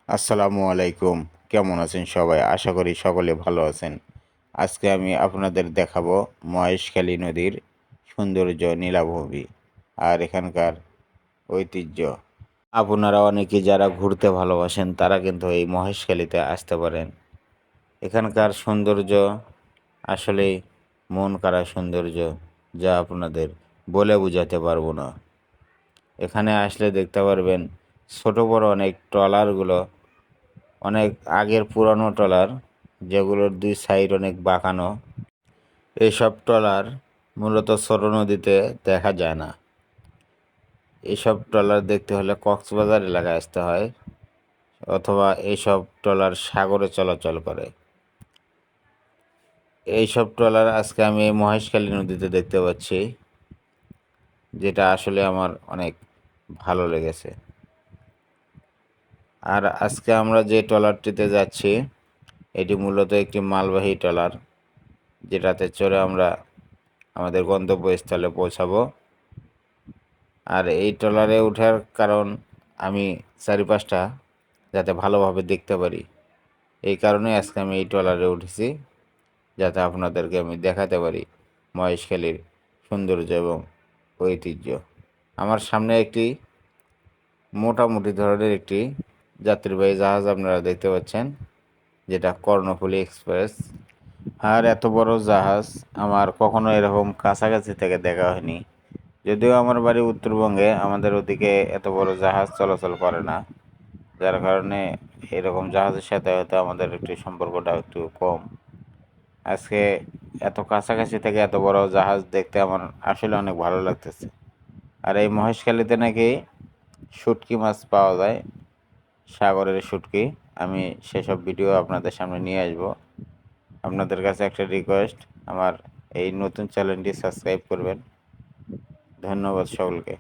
আসসালামু আলাইকুম। কেমন আছেন সবাই? আশা করি সকলে ভালো আছেন। আজকে আমি আপনাদের দেখাবো মহেশখালী নদীর সৌন্দর্য নীলাভূমি আর এখানকার ঐতিহ্য। আপনারা অনেকে যারা ঘুরতে ভালোবাসেন তারা কিন্তু এই মহেশখালীতে আসতে পারেন। এখানকার সৌন্দর্য আসলেই মন কাড়া সৌন্দর্য, যা আপনাদের বলে বোঝাতে পারবো না। এখানে আসলে দেখতে পারবেন ছোট বড় অনেক ট্রলারগুলো, অনেক আগের পুরানো ট্রলার, যেগুলোর দুই সাইড অনেক বাঁকানো। এইসব ট্রলার মূলত ছোট নদীতে দেখা যায় না। এইসব ট্রলার দেখতে হলে কক্সবাজার এলাকায় আসতে হয়, অথবা এইসব ট্রলার সাগরে চলাচল করে। এইসব ট্রলার আজকে আমি এই মহেশখালী নদীতে দেখতে পাচ্ছি, যেটা আসলে আমার অনেক ভালো লেগেছে। আর আজকে আমরা যে ট্রলারটিতে যাচ্ছি এটি মূলত একটি মালবাহী ট্রলার, যেটাতে চড়ে আমরা আমাদের গন্তব্যস্থলে পৌঁছাবো। আর এই ট্রলারে ওঠার কারণ আমি চারিপাশটা যাতে ভালোভাবে দেখতে পারি, এই কারণে আজকে আমি এই ট্রলারে উঠেছি, যাতে আপনাদেরকে আমি দেখাতে পারি মহেশখালীর সৌন্দর্য এবং ঐতিহ্য। আমার সামনে একটি মোটামুটি ধরনের একটি যাত্রীবাহী জাহাজ আপনারা দেখতে পাচ্ছেন, যেটা কর্ণফুলী এক্সপ্রেস। আর এত বড় জাহাজ আমার কখনো এরকম কাছাকাছি থেকে দেখা হয়নি। যদিও আমার বাড়ি উত্তরবঙ্গে, আমাদের ওদিকে এত বড় জাহাজ চলাচল করে না, যার কারণে এরকম জাহাজের সাথে হয়তো আমাদের একটু সম্পর্কটা একটু কম। আজকে এত কাছাকাছি থেকে এত বড় জাহাজ দেখতে আমার আসলে অনেক ভালো লাগতেছে। আর এই মহেশখালীতে নাকি শুটকি মাছ পাওয়া যায়, সাগরের শুটকি। আমি সেসব ভিডিও আপনাদের সামনে নিয়ে আসব। আপনাদের কাছে একটা রিকোয়েস্ট, আমার এই নতুন চ্যানেলটি সাবস্ক্রাইব করবেন। ধন্যবাদ সকলকে।